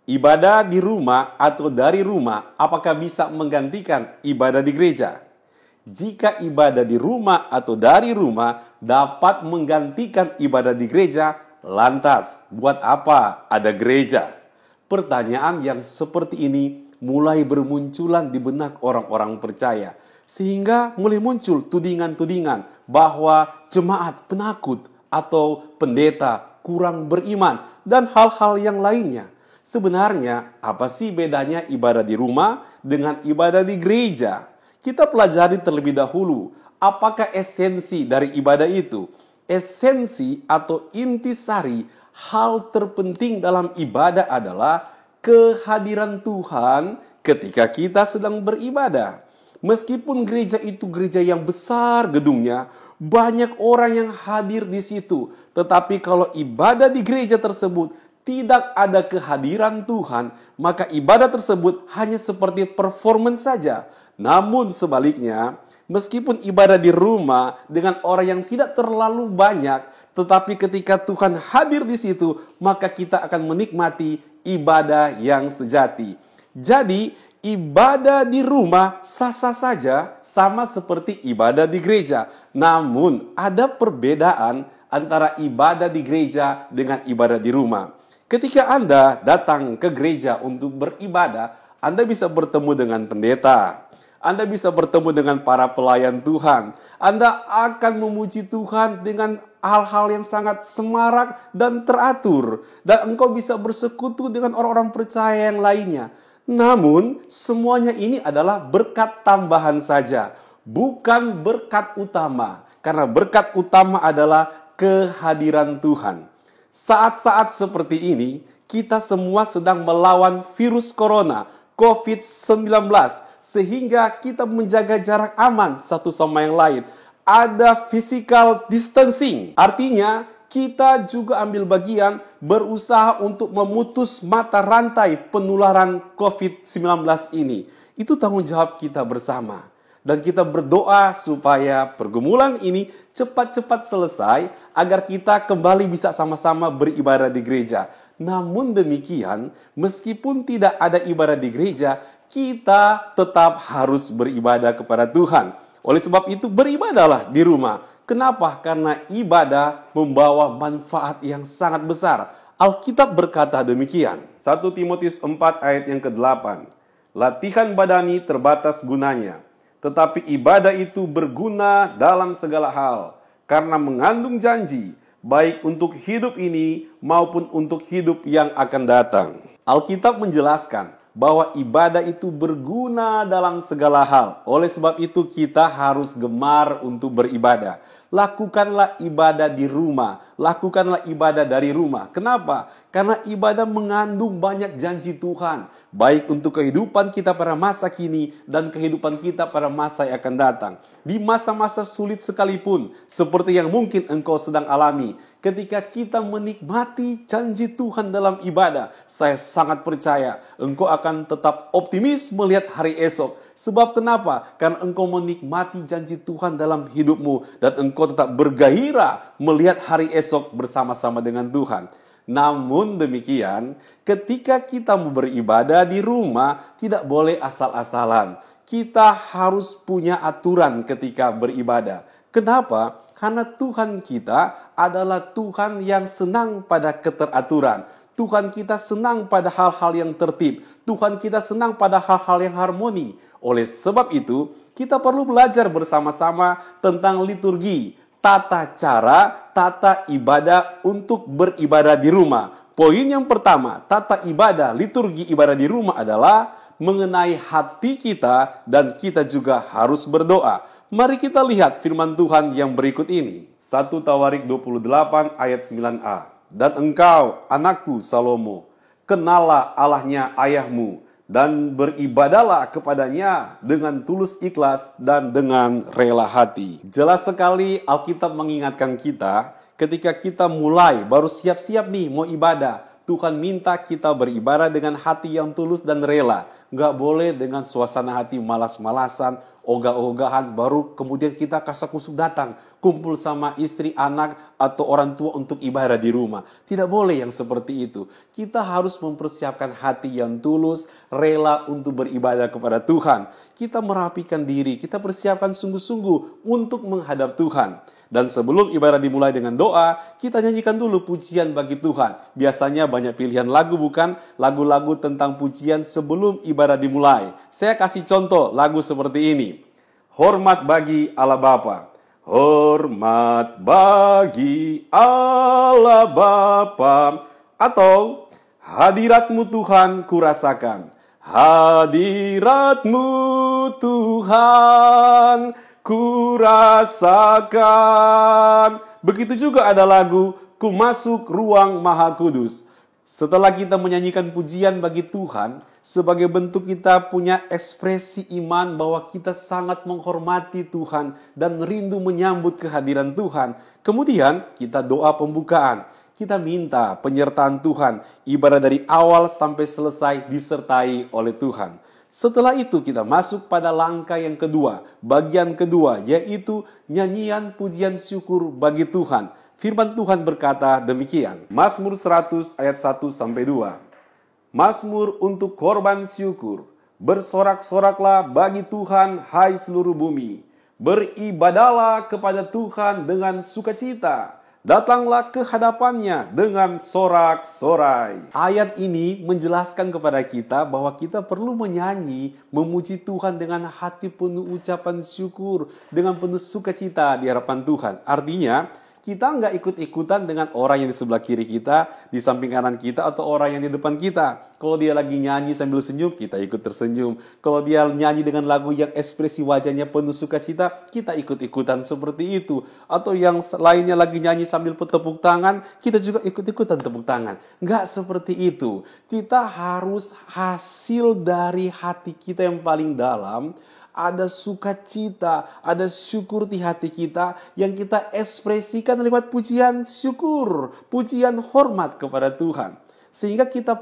Ibadah di rumah atau dari rumah, apakah bisa menggantikan ibadah di gereja? Jika ibadah di rumah atau dari rumah dapat menggantikan ibadah di gereja, lantas buat apa ada gereja? Pertanyaan yang seperti ini mulai bermunculan di benak orang-orang percaya. Sehingga mulai muncul tudingan-tudingan bahwa jemaat penakut atau pendeta kurang beriman dan hal-hal yang lainnya. Sebenarnya apa sih bedanya ibadah di rumah dengan ibadah di gereja? Kita pelajari terlebih dahulu apakah esensi dari ibadah itu. Esensi atau intisari hal terpenting dalam ibadah adalah kehadiran Tuhan ketika kita sedang beribadah. Meskipun gereja itu gereja yang besar gedungnya, banyak orang yang hadir di situ. Tetapi kalau ibadah di gereja tersebut tidak ada kehadiran Tuhan, maka ibadah tersebut hanya seperti performance saja. Namun sebaliknya, meskipun ibadah di rumah dengan orang yang tidak terlalu banyak, tetapi ketika Tuhan hadir di situ, maka kita akan menikmati ibadah yang sejati. Jadi, ibadah di rumah sah-sah saja sama seperti ibadah di gereja. Namun ada perbedaan antara ibadah di gereja dengan ibadah di rumah. Ketika Anda datang ke gereja untuk beribadah, Anda bisa bertemu dengan pendeta. Anda bisa bertemu dengan para pelayan Tuhan. Anda akan memuji Tuhan dengan hal-hal yang sangat semarak dan teratur. Dan engkau bisa bersekutu dengan orang-orang percaya yang lainnya. Namun, semuanya ini adalah berkat tambahan saja, bukan berkat utama. Karena berkat utama adalah kehadiran Tuhan. Saat-saat seperti ini, kita semua sedang melawan virus corona, COVID-19, sehingga kita menjaga jarak aman satu sama yang lain. Ada physical distancing, artinya kita juga ambil bagian berusaha untuk memutus mata rantai penularan COVID-19 ini. Itu tanggung jawab kita bersama. Dan kita berdoa supaya pergumulan ini cepat-cepat selesai agar kita kembali bisa sama-sama beribadah di gereja. Namun demikian, meskipun tidak ada ibadah di gereja, kita tetap harus beribadah kepada Tuhan. Oleh sebab itu, beribadahlah di rumah. Kenapa? Karena ibadah membawa manfaat yang sangat besar. Alkitab berkata demikian. 1 Timotius 4 ayat yang ke-8. Latihan badani terbatas gunanya, tetapi ibadah itu berguna dalam segala hal, karena mengandung janji, baik untuk hidup ini maupun untuk hidup yang akan datang. Alkitab menjelaskan bahwa ibadah itu berguna dalam segala hal. Oleh sebab itu kita harus gemar untuk beribadah. Lakukanlah ibadah di rumah. Lakukanlah ibadah dari rumah. Kenapa? Karena ibadah mengandung banyak janji Tuhan. Baik untuk kehidupan kita pada masa kini dan kehidupan kita pada masa yang akan datang. Di masa-masa sulit sekalipun, seperti yang mungkin engkau sedang alami. Ketika kita menikmati janji Tuhan dalam ibadah, saya sangat percaya engkau akan tetap optimis melihat hari esok. Sebab kenapa? Karena engkau menikmati janji Tuhan dalam hidupmu dan engkau tetap bergairah melihat hari esok bersama-sama dengan Tuhan. Namun demikian, ketika kita mau beribadah di rumah, tidak boleh asal-asalan. Kita harus punya aturan ketika beribadah. Kenapa? Karena Tuhan kita adalah Tuhan yang senang pada keteraturan. Tuhan kita senang pada hal-hal yang tertib. Tuhan kita senang pada hal-hal yang harmoni. Oleh sebab itu, kita perlu belajar bersama-sama tentang liturgi, tata cara, tata ibadah untuk beribadah di rumah. Poin yang pertama, tata ibadah, liturgi ibadah di rumah adalah mengenai hati kita dan kita juga harus berdoa. Mari kita lihat firman Tuhan yang berikut ini. 1 Tawarik 28 ayat 9a. Dan engkau, anakku Salomo, kenallah Allahnya ayahmu, dan beribadalah kepadanya dengan tulus ikhlas dan dengan rela hati. Jelas sekali Alkitab mengingatkan kita, ketika kita mulai baru siap-siap nih mau ibadah, Tuhan minta kita beribadah dengan hati yang tulus dan rela. Nggak boleh dengan suasana hati malas-malasan, ogah-ogahan, baru kemudian kita kasak-kusuk datang. kumpul sama istri, anak, atau orang tua untuk ibadah di rumah. Tidak boleh yang seperti itu. Kita harus mempersiapkan hati yang tulus, rela untuk beribadah kepada Tuhan. Kita merapikan diri, kita persiapkan sungguh-sungguh untuk menghadap Tuhan. Dan sebelum ibadah dimulai dengan doa, kita nyanyikan dulu pujian bagi Tuhan. Biasanya banyak pilihan lagu, bukan? Lagu-lagu tentang pujian sebelum ibadah dimulai. Saya kasih contoh lagu seperti ini. Hormat bagi Allah Bapa. Hormat bagi Allah Bapa. Atau hadirat-Mu Tuhan kurasakan. Hadirat-Mu Tuhan kurasakan. Begitu juga ada lagu Ku Masuk Ruang Maha Kudus. Setelah kita menyanyikan pujian bagi Tuhan, sebagai bentuk kita punya ekspresi iman bahwa kita sangat menghormati Tuhan dan rindu menyambut kehadiran Tuhan. Kemudian kita doa pembukaan. Kita minta penyertaan Tuhan, ibadah dari awal sampai selesai disertai oleh Tuhan. Setelah itu kita masuk pada langkah yang kedua, bagian kedua, yaitu nyanyian pujian syukur bagi Tuhan. Firman Tuhan berkata demikian. Mazmur 100 ayat 1-2. Mazmur untuk korban syukur. Bersorak-soraklah bagi Tuhan, hai seluruh bumi. Beribadahlah kepada Tuhan dengan sukacita. Datanglah ke hadapannya dengan sorak-sorai. Ayat ini menjelaskan kepada kita bahwa kita perlu menyanyi, memuji Tuhan dengan hati penuh ucapan syukur, dengan penuh sukacita di hadapan Tuhan. Artinya, kita nggak ikut-ikutan dengan orang yang di sebelah kiri kita, di samping kanan kita, atau orang yang di depan kita. Kalau dia lagi nyanyi sambil senyum, kita ikut tersenyum. Kalau dia nyanyi dengan lagu yang ekspresi wajahnya penuh sukacita, kita ikut-ikutan seperti itu. Atau yang lainnya lagi nyanyi sambil tepuk tangan, kita juga ikut-ikutan tepuk tangan. Nggak seperti itu. Kita harus hasil dari hati kita yang paling dalam. Ada sukacita, ada syukur di hati kita yang kita ekspresikan lewat pujian syukur, pujian hormat kepada Tuhan. Sehingga kita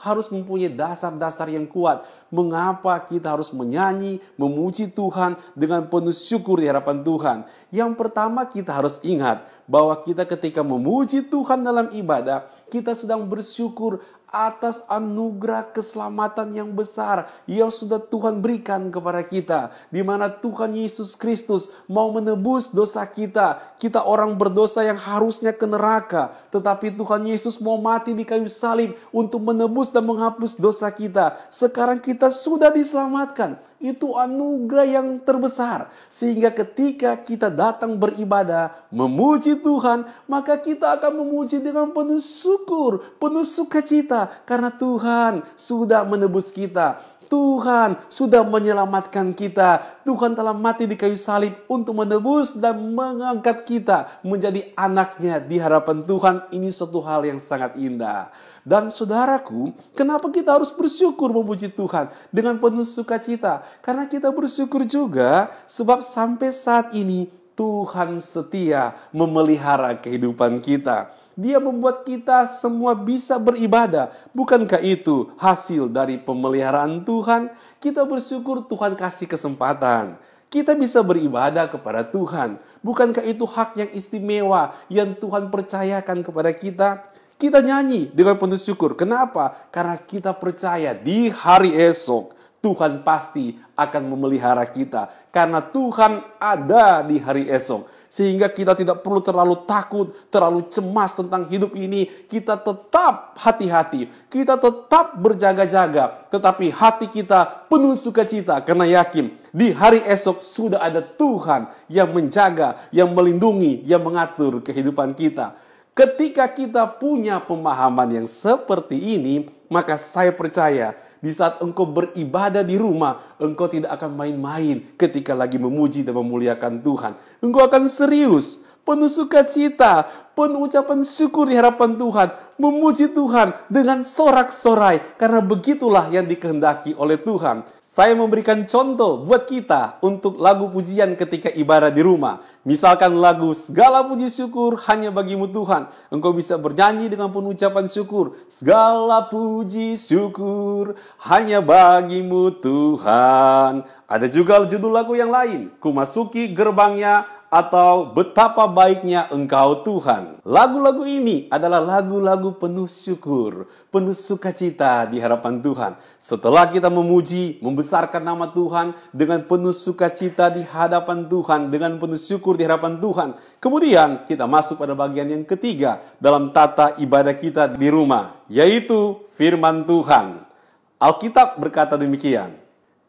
harus mempunyai dasar-dasar yang kuat. Mengapa kita harus menyanyi, memuji Tuhan dengan penuh syukur di hadapan Tuhan. Yang pertama, kita harus ingat bahwa kita ketika memuji Tuhan dalam ibadah, kita sedang bersyukur atas anugerah keselamatan yang besar yang sudah Tuhan berikan kepada kita, di mana Tuhan Yesus Kristus mau menebus dosa kita. Kita orang berdosa yang harusnya ke neraka, tetapi Tuhan Yesus mau mati di kayu salib untuk menebus dan menghapus dosa kita. Sekarang kita sudah diselamatkan. Itu anugerah yang terbesar. Sehingga ketika kita datang beribadah, memuji Tuhan, maka kita akan memuji dengan penuh syukur, penuh sukacita. Karena Tuhan sudah menebus kita. Tuhan sudah menyelamatkan kita. Tuhan telah mati di kayu salib untuk menebus dan mengangkat kita menjadi anaknya di hadapan Tuhan. Ini suatu hal yang sangat indah. Dan saudaraku, kenapa kita harus bersyukur memuji Tuhan dengan penuh sukacita? Karena kita bersyukur juga sebab sampai saat ini Tuhan setia memelihara kehidupan kita. Dia membuat kita semua bisa beribadah. Bukankah itu hasil dari pemeliharaan Tuhan? Kita bersyukur Tuhan kasih kesempatan. Kita bisa beribadah kepada Tuhan. Bukankah itu hak yang istimewa yang Tuhan percayakan kepada kita? Kita nyanyi dengan penuh syukur. Kenapa? Karena kita percaya di hari esok Tuhan pasti akan memelihara kita. Karena Tuhan ada di hari esok. Sehingga kita tidak perlu terlalu takut, terlalu cemas tentang hidup ini. Kita tetap hati-hati. Kita tetap berjaga-jaga. Tetapi hati kita penuh sukacita. Karena yakin di hari esok sudah ada Tuhan yang menjaga, yang melindungi, yang mengatur kehidupan kita. Ketika kita punya pemahaman yang seperti ini, maka saya percaya di saat engkau beribadah di rumah, engkau tidak akan main-main ketika lagi memuji dan memuliakan Tuhan. Engkau akan serius, penuh sukacita, penuh ucapan syukur di hadapan Tuhan, memuji Tuhan dengan sorak-sorai, karena begitulah yang dikehendaki oleh Tuhan. Saya memberikan contoh buat kita untuk lagu pujian ketika ibadah di rumah. Misalkan lagu segala puji syukur hanya bagimu Tuhan. Engkau bisa bernyanyi dengan penuh ucapan syukur. Segala puji syukur hanya bagimu Tuhan. Ada juga judul lagu yang lain. Ku masuki gerbangnya atau Betapa Baiknya Engkau Tuhan. Lagu-lagu ini adalah lagu-lagu penuh syukur, penuh sukacita di hadapan Tuhan. Setelah kita memuji, membesarkan nama Tuhan dengan penuh sukacita di hadapan Tuhan, dengan penuh syukur di hadapan Tuhan, kemudian kita masuk pada bagian yang ketiga dalam tata ibadah kita di rumah, yaitu firman Tuhan. Alkitab berkata demikian.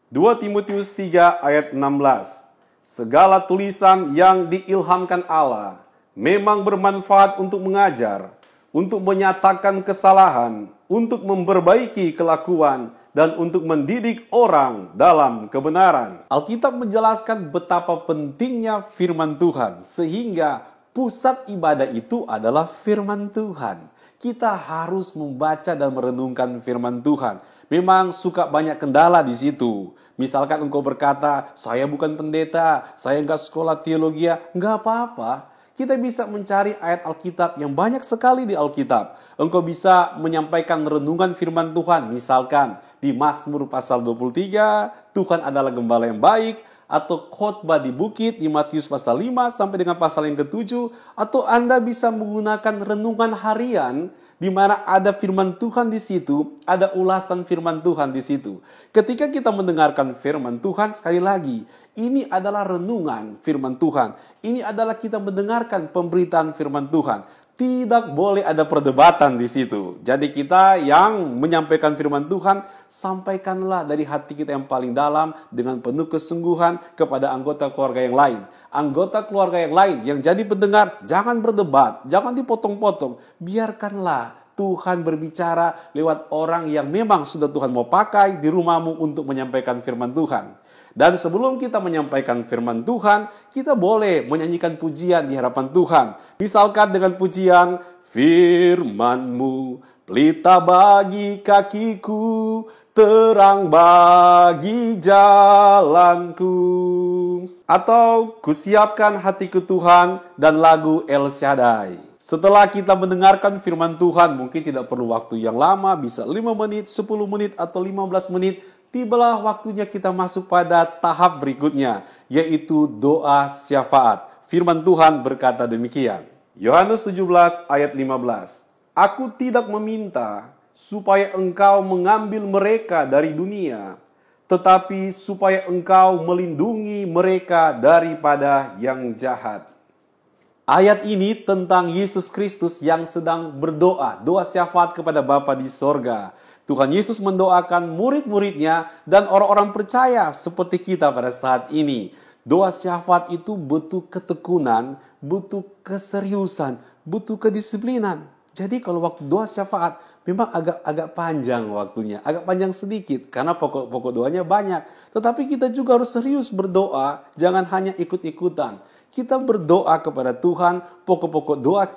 2 Timotius 3 ayat 16. Segala tulisan yang diilhamkan Allah memang bermanfaat untuk mengajar, untuk menyatakan kesalahan, untuk memperbaiki kelakuan, dan untuk mendidik orang dalam kebenaran. Alkitab menjelaskan betapa pentingnya firman Tuhan, sehingga pusat ibadah itu adalah firman Tuhan. Kita harus membaca dan merenungkan firman Tuhan. Memang suka banyak kendala di situ. Misalkan engkau berkata, saya bukan pendeta, saya enggak sekolah teologi, enggak apa-apa. Kita bisa mencari ayat Alkitab yang banyak sekali di Alkitab. Engkau bisa menyampaikan renungan firman Tuhan. Misalkan di Mazmur pasal 23, Tuhan adalah gembala yang baik. Atau khotbah di bukit di Matius pasal 5 sampai dengan pasal yang ke-7. Atau Anda bisa menggunakan renungan harian di mana ada firman Tuhan di situ, ada ulasan firman Tuhan di situ. Ketika kita mendengarkan firman Tuhan, sekali lagi, ini adalah renungan firman Tuhan. Ini adalah kita mendengarkan pemberitaan firman Tuhan. Tidak boleh ada perdebatan di situ. Jadi kita yang menyampaikan firman Tuhan, sampaikanlah dari hati kita yang paling dalam dengan penuh kesungguhan kepada anggota keluarga yang lain. Anggota keluarga yang lain yang jadi pendengar, jangan berdebat, jangan dipotong-potong. Biarkanlah Tuhan berbicara lewat orang yang memang sudah Tuhan mau pakai di rumahmu untuk menyampaikan firman Tuhan. Dan sebelum kita menyampaikan firman Tuhan, kita boleh menyanyikan pujian di hadapan Tuhan. Misalkan dengan pujian, firman-Mu pelita bagi kakiku, terang bagi jalanku. Atau kusiapkan hatiku Tuhan, dan lagu El Shaddai. Setelah kita mendengarkan firman Tuhan, mungkin tidak perlu waktu yang lama, bisa 5 menit, 10 menit, atau 15 menit. Tibalah waktunya kita masuk pada tahap berikutnya, yaitu doa syafaat. Firman Tuhan berkata demikian. Yohanes 17 ayat 15. Aku tidak meminta supaya engkau mengambil mereka dari dunia, tetapi supaya engkau melindungi mereka daripada yang jahat. Ayat ini tentang Yesus Kristus yang sedang berdoa, doa syafaat kepada Bapa di sorga. Tuhan Yesus mendoakan murid-muridnya dan orang-orang percaya seperti kita pada saat ini. Doa syafaat itu butuh ketekunan, butuh keseriusan, butuh kedisiplinan. Jadi kalau waktu doa syafaat memang agak panjang waktunya, agak panjang sedikit karena pokok doanya banyak. Tetapi kita juga harus serius berdoa, jangan hanya ikut-ikutan. Kita berdoa kepada Tuhan, pokok-pokok doa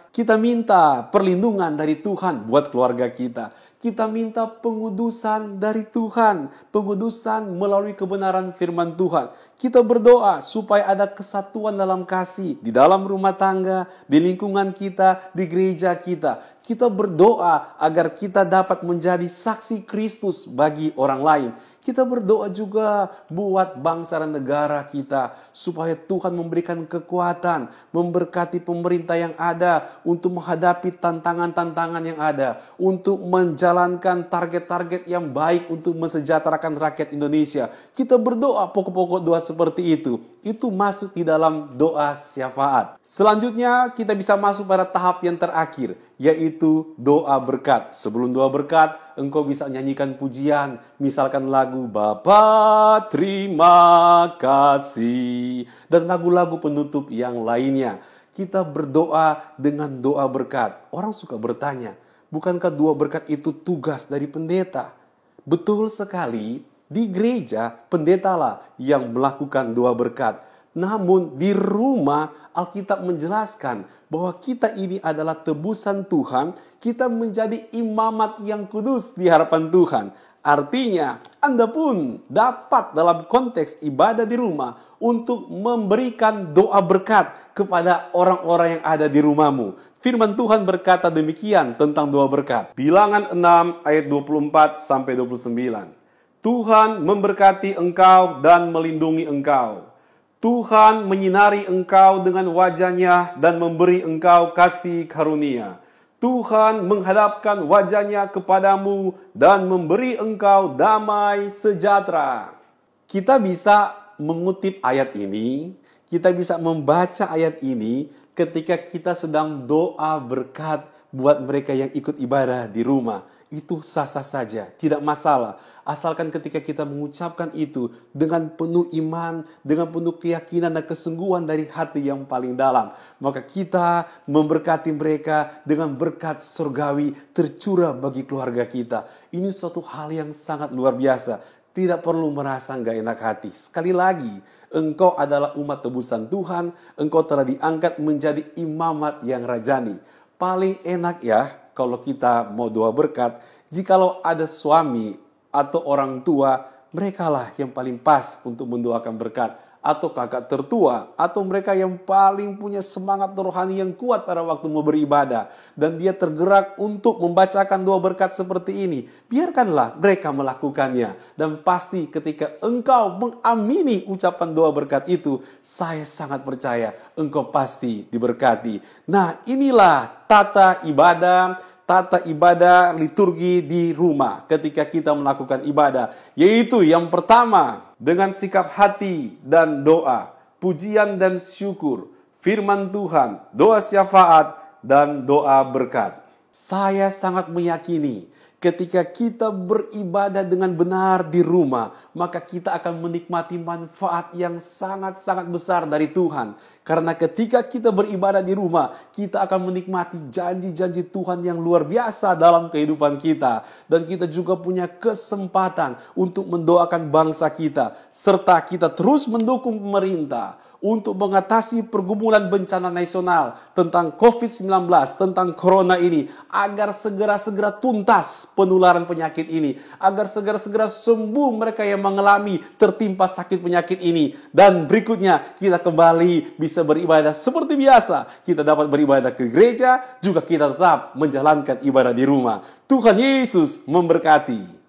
kita minta perlindungan dari Tuhan buat keluarga kita. Kita minta pengudusan dari Tuhan, pengudusan melalui kebenaran firman Tuhan. Kita berdoa supaya ada kesatuan dalam kasih di dalam rumah tangga, di lingkungan kita, di gereja kita. Kita berdoa agar kita dapat menjadi saksi Kristus bagi orang lain. Kita berdoa juga buat bangsa dan negara kita supaya Tuhan memberikan kekuatan, memberkati pemerintah yang ada untuk menghadapi tantangan-tantangan yang ada, untuk menjalankan target-target yang baik untuk mensejahterakan rakyat Indonesia. Kita berdoa pokok-pokok doa seperti itu. Itu masuk di dalam doa syafaat. Selanjutnya kita bisa masuk pada tahap yang terakhir, yaitu doa berkat. Sebelum doa berkat, engkau bisa nyanyikan pujian, misalkan lagu Bapa terima kasih, dan lagu-lagu penutup yang lainnya. Kita berdoa dengan doa berkat. Orang suka bertanya, bukankah doa berkat itu tugas dari pendeta? Betul sekali, di gereja pendetalah yang melakukan doa berkat. Namun di rumah Alkitab menjelaskan bahwa kita ini adalah tebusan Tuhan, kita menjadi imamat yang kudus di hadapan Tuhan. Artinya, Anda pun dapat dalam konteks ibadah di rumah untuk memberikan doa berkat kepada orang-orang yang ada di rumahmu. Firman Tuhan berkata demikian tentang doa berkat. Bilangan 6 ayat 24 sampai 29. Tuhan memberkati engkau dan melindungi engkau. Tuhan menyinari engkau dengan wajah-Nya dan memberi engkau kasih karunia. Tuhan menghadapkan wajah-Nya kepadamu dan memberi engkau damai sejahtera. Kita bisa mengutip ayat ini, kita bisa membaca ayat ini ketika kita sedang doa berkat buat mereka yang ikut ibadah di rumah. Itu sah-sah saja, tidak masalah. Asalkan ketika kita mengucapkan itu dengan penuh iman, dengan penuh keyakinan dan kesungguhan dari hati yang paling dalam, maka kita memberkati mereka dengan berkat surgawi tercurah bagi keluarga kita. Ini suatu hal yang sangat luar biasa. Tidak perlu merasa nggak enak hati. Sekali lagi, engkau adalah umat tebusan Tuhan. Engkau telah diangkat menjadi imamat yang rajani. Paling enak ya kalau kita mau doa berkat, jikalau ada suami atau orang tua, merekalah yang paling pas untuk mendoakan berkat. Atau kakak tertua, atau mereka yang paling punya semangat rohani yang kuat pada waktu mau beribadah. Dan dia tergerak untuk membacakan doa berkat seperti ini. Biarkanlah mereka melakukannya. Dan pasti ketika engkau mengamini ucapan doa berkat itu, saya sangat percaya engkau pasti diberkati. Nah, inilah tata ibadah liturgi di rumah ketika kita melakukan ibadah, yaitu yang pertama dengan sikap hati dan doa, pujian dan syukur, firman Tuhan, doa syafaat dan doa berkat. Saya sangat meyakini ketika kita beribadah dengan benar di rumah, maka kita akan menikmati manfaat yang sangat-sangat besar dari Tuhan. Karena ketika kita beribadah di rumah, kita akan menikmati janji-janji Tuhan yang luar biasa dalam kehidupan kita. Dan kita juga punya kesempatan untuk mendoakan bangsa kita. Serta kita terus mendukung pemerintah untuk mengatasi pergumulan bencana nasional tentang COVID-19, tentang corona ini, agar segera-segera tuntas penularan penyakit ini, agar segera-segera sembuh mereka yang mengalami tertimpa sakit penyakit ini. Dan berikutnya kita kembali bisa beribadah seperti biasa. Kita dapat beribadah ke gereja, juga kita tetap menjalankan ibadah di rumah. Tuhan Yesus memberkati.